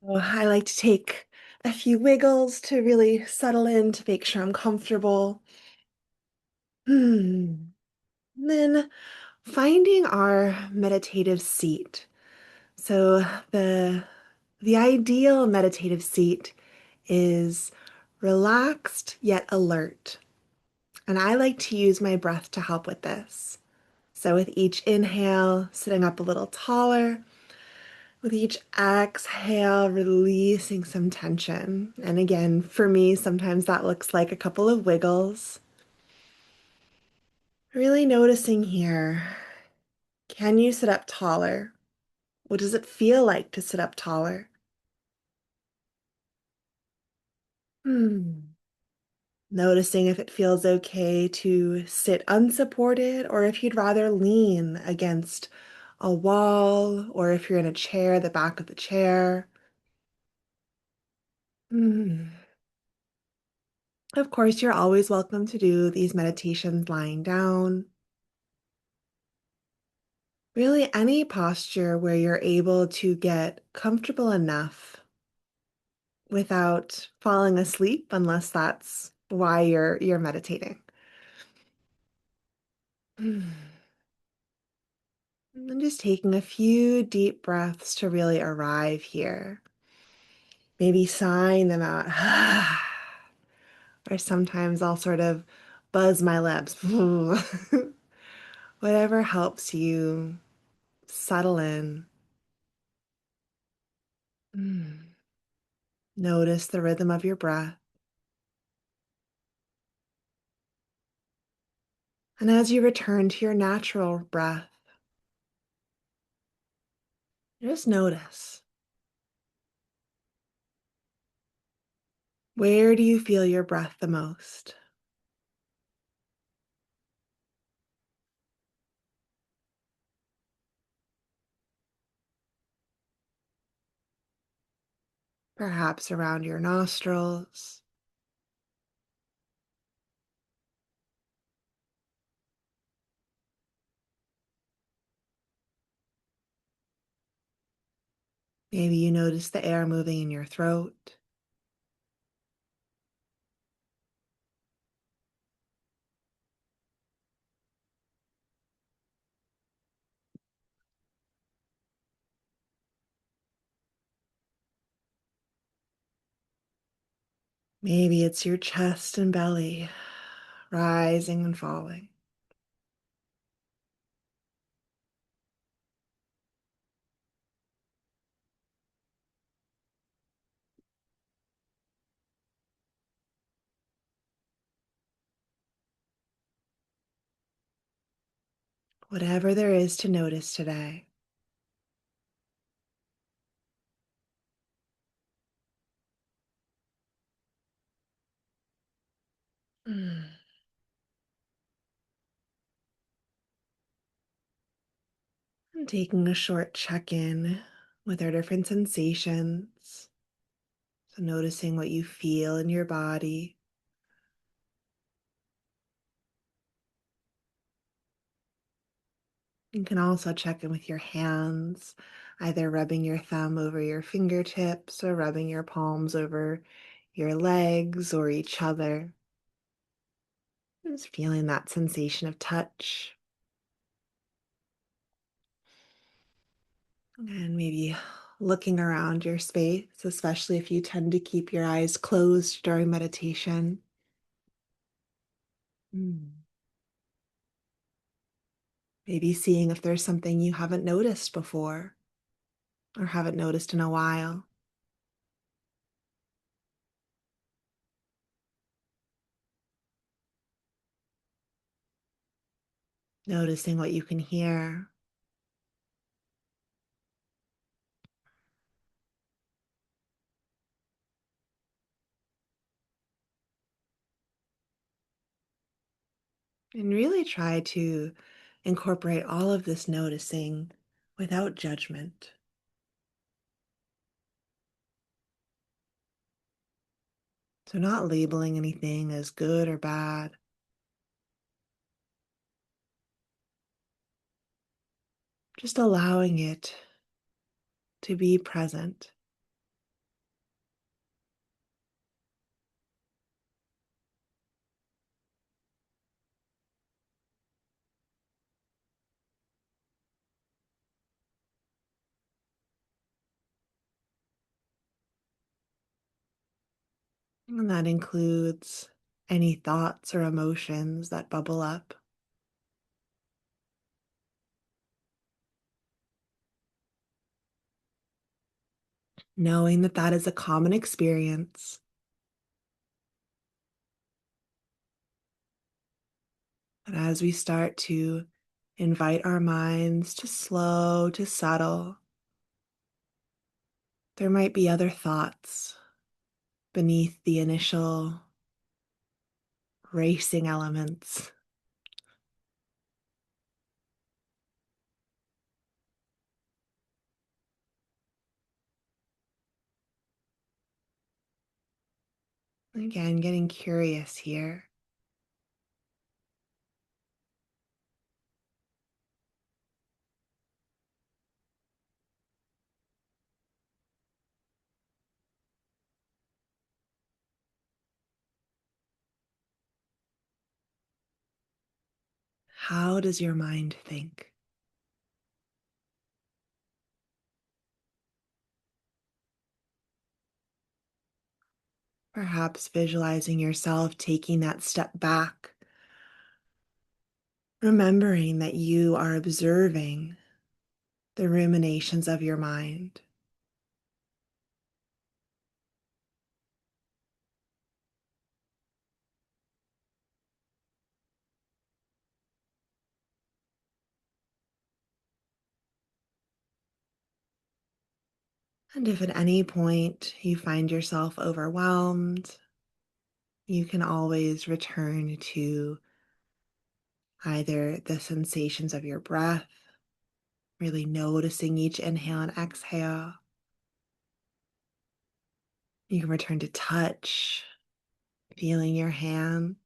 Oh, I like to take a few wiggles to really settle in to make sure I'm comfortable. Hmm. Then finding our meditative seat. So the ideal meditative seat is relaxed yet alert. And I like to use my breath to help with this. So with each inhale, sitting up a little taller. With each exhale, releasing some tension. And again, for me, sometimes that looks like a couple of wiggles. Really noticing here, can you sit up taller? What does it feel like to sit up taller? Hmm. Noticing if it feels okay to sit unsupported or if you'd rather lean against a wall or if you're in a chair, the back of the chair. Hmm. Of course, you're always welcome to do these meditations lying down. Really, any posture where you're able to get comfortable enough without falling asleep, unless that's why you're meditating. And just taking a few deep breaths to really arrive here. Maybe sighing them out. Or sometimes I'll sort of buzz my lips. Whatever helps you settle in. Notice the rhythm of your breath. And as you return to your natural breath, just notice, where do you feel your breath the most? Perhaps around your nostrils. Maybe you notice the air moving in your throat. Maybe it's your chest and belly rising and falling. Whatever there is to notice today. Mm. And taking a short check in with our different sensations. So noticing what you feel in your body. You can also check in with your hands, either rubbing your thumb over your fingertips or rubbing your palms over your legs or each other. Just feeling that sensation of touch. And maybe looking around your space, especially if you tend to keep your eyes closed during meditation. Mm. Maybe seeing if there's something you haven't noticed before or haven't noticed in a while. Noticing what you can hear. And really try to incorporate all of this noticing without judgment. So, not labeling anything as good or bad, just allowing it to be present. And that includes any thoughts or emotions that bubble up, knowing that that is a common experience. And as we start to invite our minds to slow, to settle, there might be other thoughts beneath the initial racing elements. Again, getting curious here. How does your mind think? Perhaps visualizing yourself taking that step back, remembering that you are observing the ruminations of your mind. And if at any point you find yourself overwhelmed, you can always return to either the sensations of your breath, really noticing each inhale and exhale. You can return to touch, feeling your hand.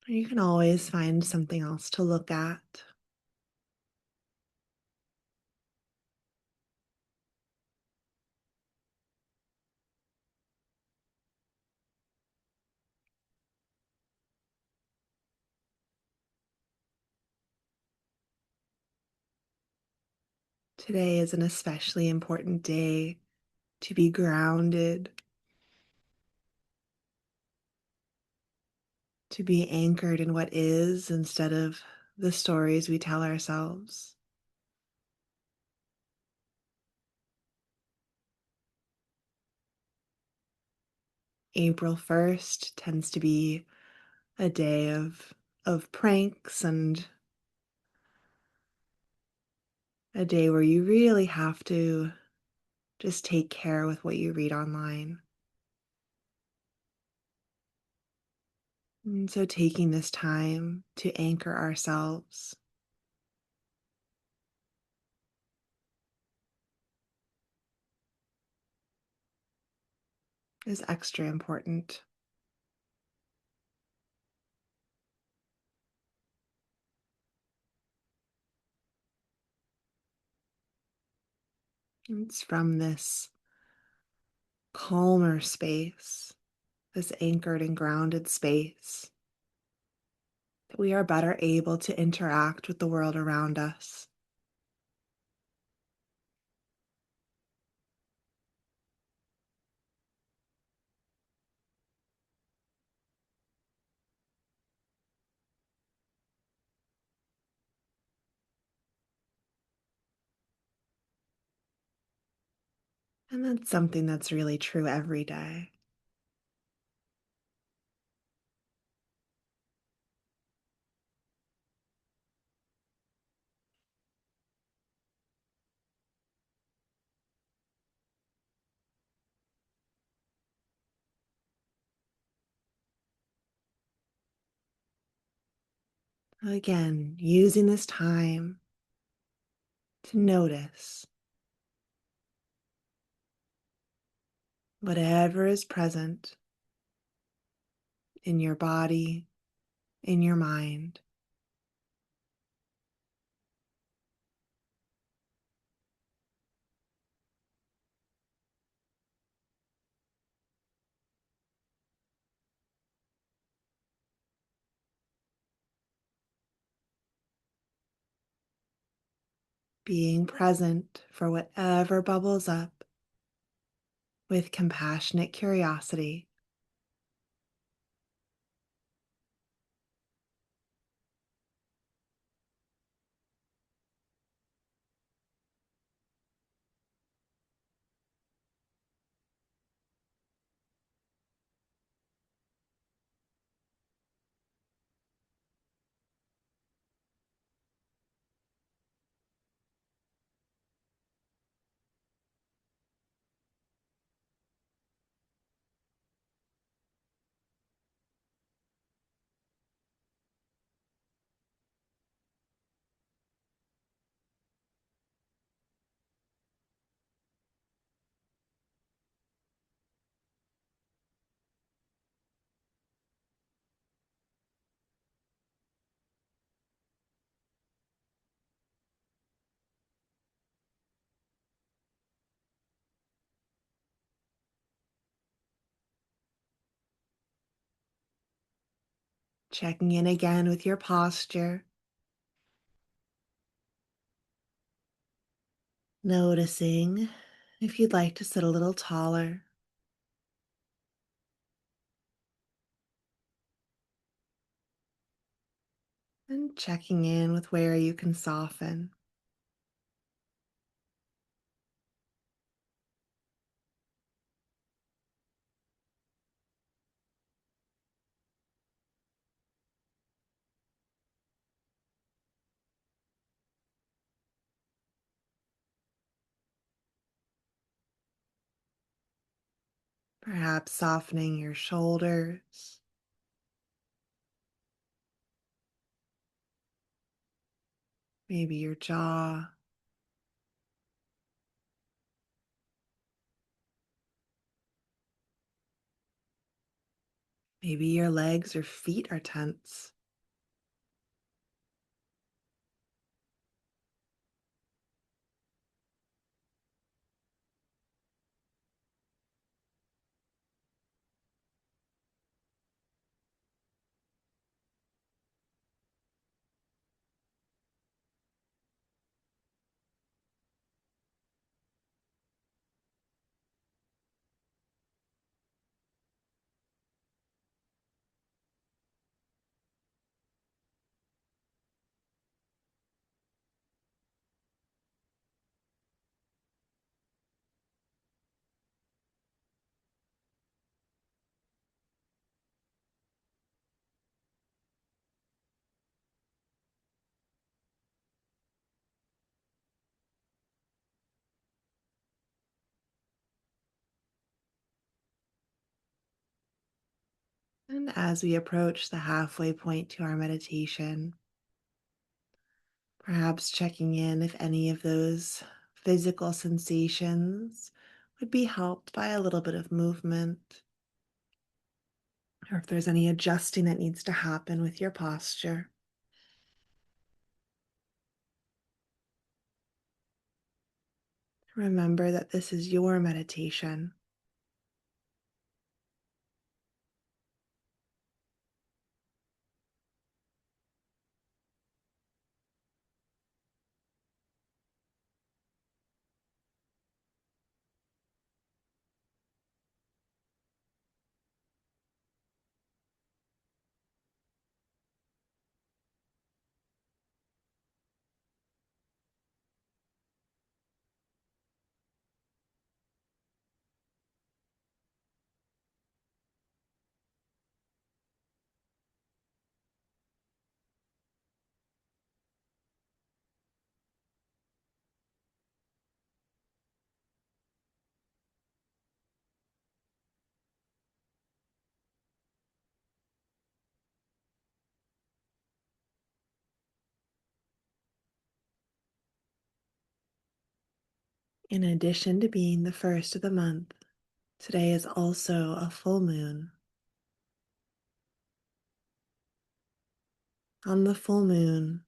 Or you can always find something else to look at. Today is an especially important day to be grounded, to be anchored in what is instead of the stories we tell ourselves. April 1st tends to be a day of pranks and a day where you really have to just take care with what you read online. And so taking this time to anchor ourselves is extra important. It's from this calmer space, this anchored and grounded space, that we are better able to interact with the world around us. And that's something that's really true every day. Again, using this time to notice whatever is present in your body, in your mind. Being present for whatever bubbles up with compassionate curiosity. Checking in again with your posture, noticing if you'd like to sit a little taller, and checking in with where you can soften. Perhaps softening your shoulders, maybe your jaw, maybe your legs or feet are tense. And as we approach the halfway point to our meditation, perhaps checking in if any of those physical sensations would be helped by a little bit of movement, or if there's any adjusting that needs to happen with your posture. Remember that this is your meditation. In addition to being the first of the month, today is also a full moon. On the full moon,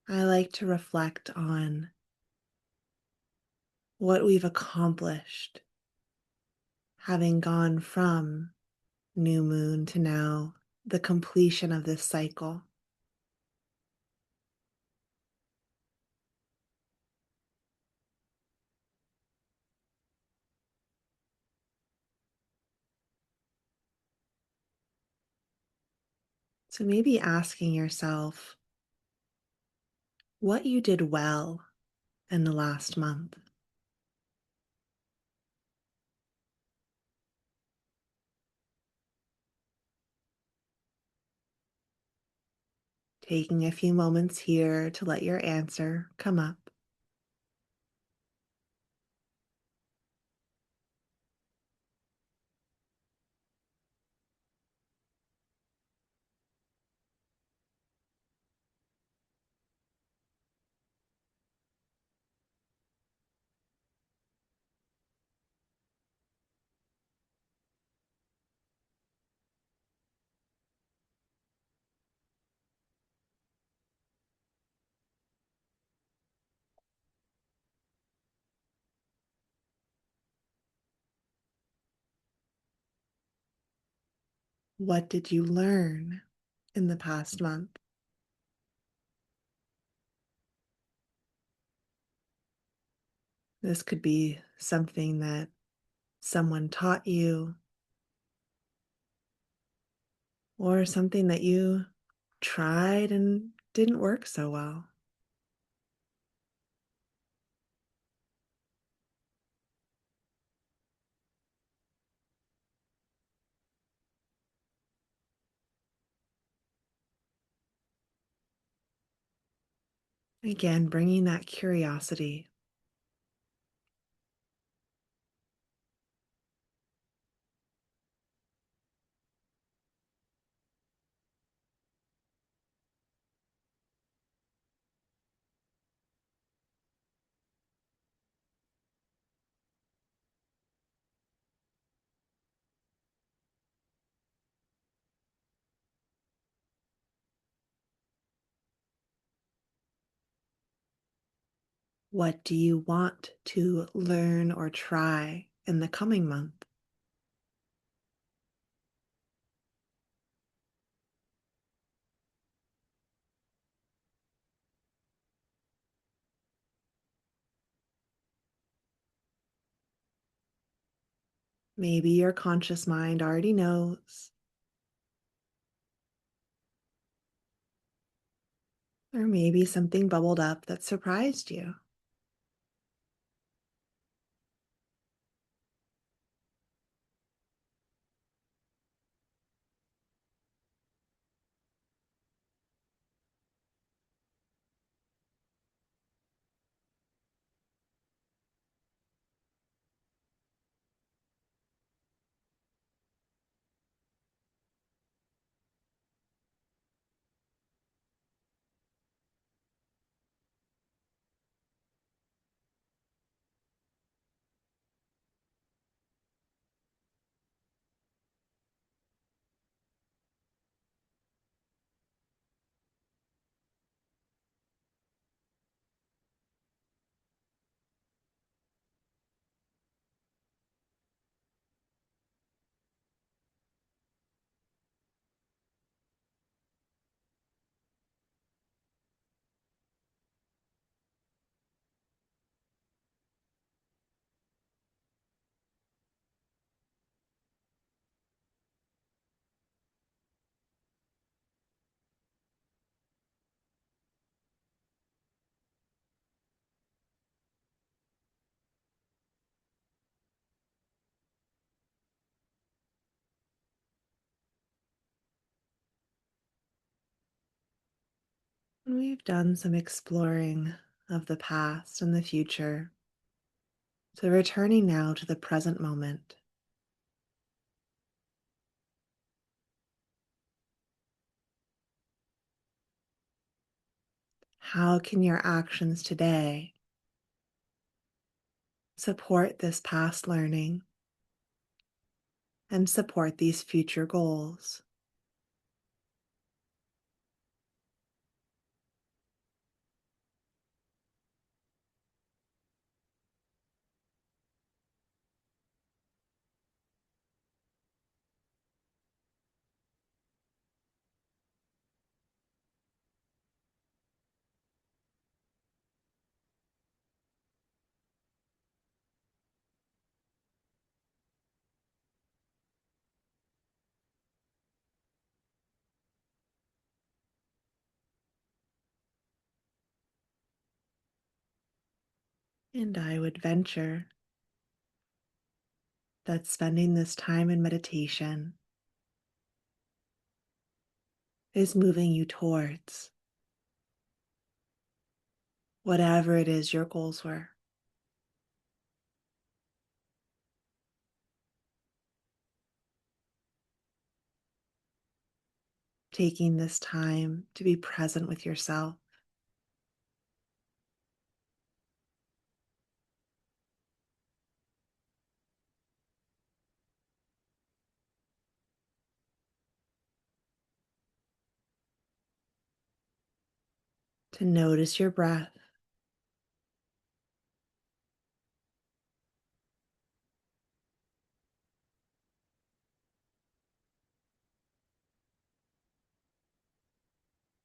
I like to reflect on what we've accomplished, having gone from new moon to now the completion of this cycle. So maybe asking yourself what you did well in the last month. Taking a few moments here to let your answer come up. What did you learn in the past month? This could be something that someone taught you or something that you tried and didn't work so well. Again, bringing that curiosity. What do you want to learn or try in the coming month? Maybe your conscious mind already knows, or maybe something bubbled up that surprised you. And we've done some exploring of the past and the future. So, returning now to the present moment. How can your actions today support this past learning and support these future goals? And I would venture that spending this time in meditation is moving you towards whatever it is your goals were. Taking this time to be present with yourself, to notice your breath,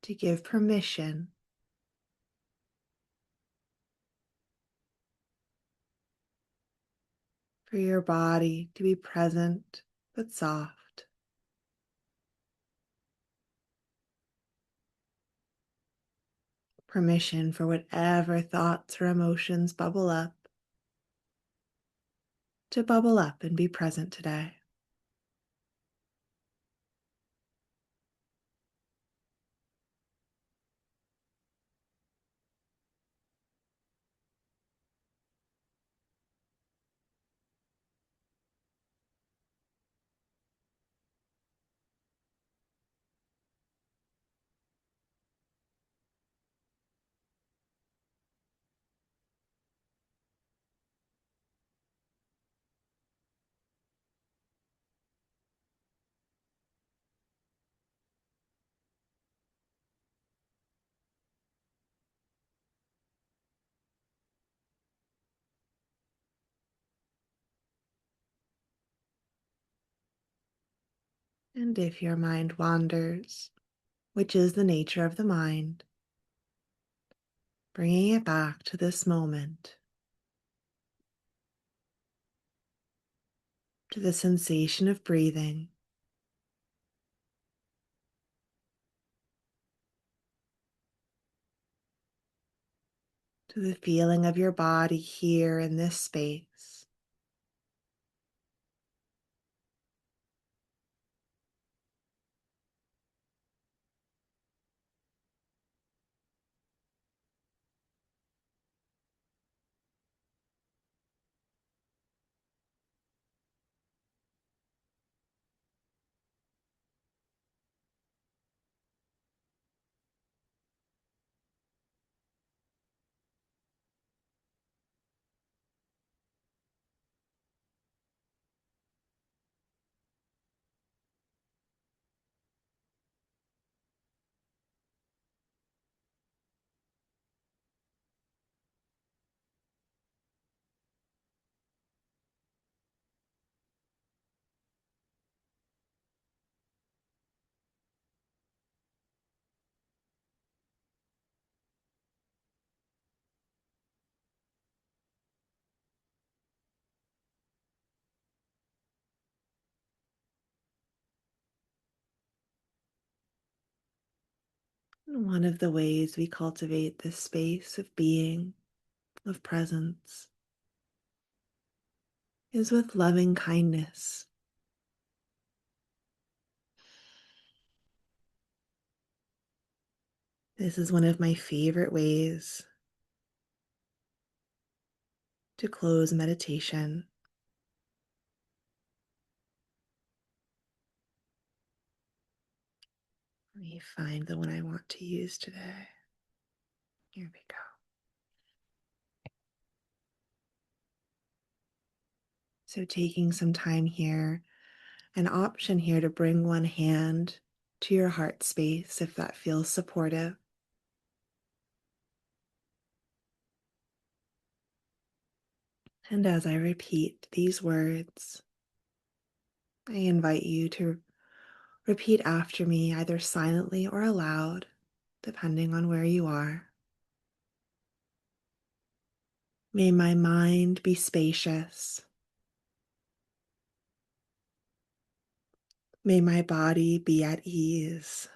to give permission for your body to be present but soft, permission for whatever thoughts or emotions bubble up to bubble up and be present today. And if your mind wanders, which is the nature of the mind, bringing it back to this moment, to the sensation of breathing, to the feeling of your body here in this space. And one of the ways we cultivate this space of being, of presence, is with loving kindness. This is one of my favorite ways to close meditation. Let me find the one I want to use today. Here we go. So, taking some time here, an option here to bring one hand to your heart space if that feels supportive. And as I repeat these words, I invite you to repeat after me, either silently or aloud, depending on where you are. May my mind be spacious. May my body be at ease.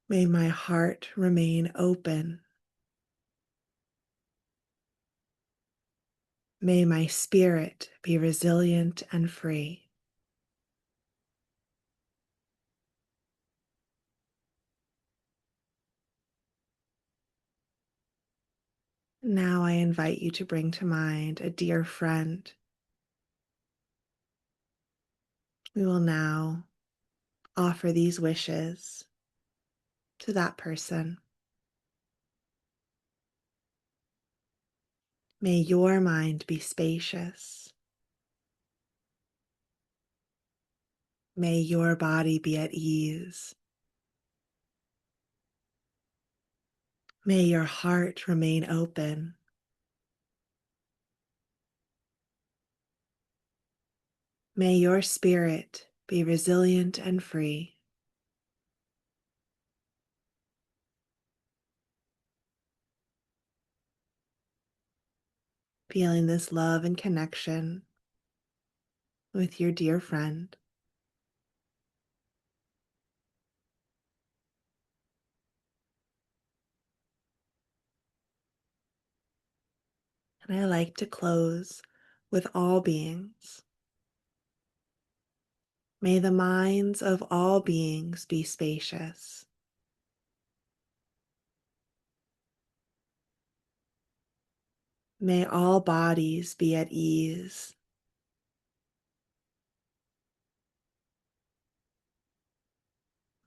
May my heart remain open. May my spirit be resilient and free. Now I invite you to bring to mind a dear friend. We will now offer these wishes to that person. May your mind be spacious. May your body be at ease. May your heart remain open. May your spirit be resilient and free. Feeling this love and connection with your dear friend. And I like to close with all beings. May the minds of all beings be spacious. May all bodies be at ease.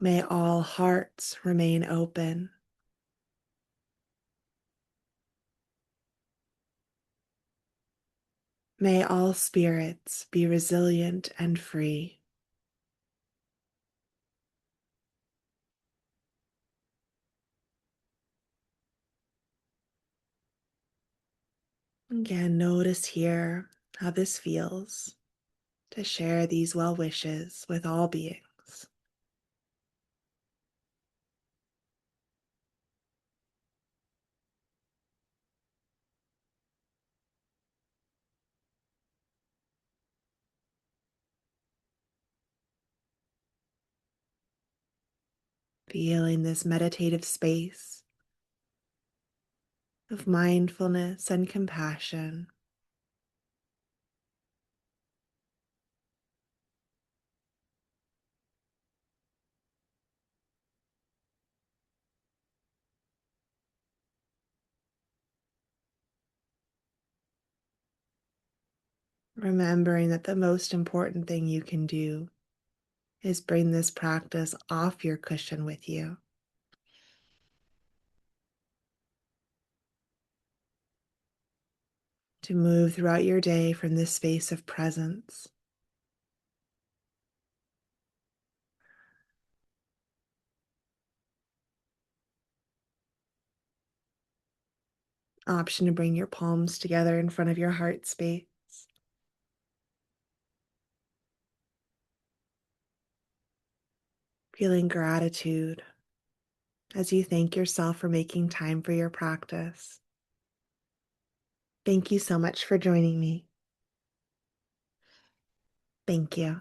May all hearts remain open. May all spirits be resilient and free. Again, notice here how this feels to share these well wishes with all beings. Feeling this meditative space of mindfulness and compassion. Remembering that the most important thing you can do is bring this practice off your cushion with you. To move throughout your day from this space of presence. Option to bring your palms together in front of your heart space. Feeling gratitude as you thank yourself for making time for your practice. Thank you so much for joining me. Thank you.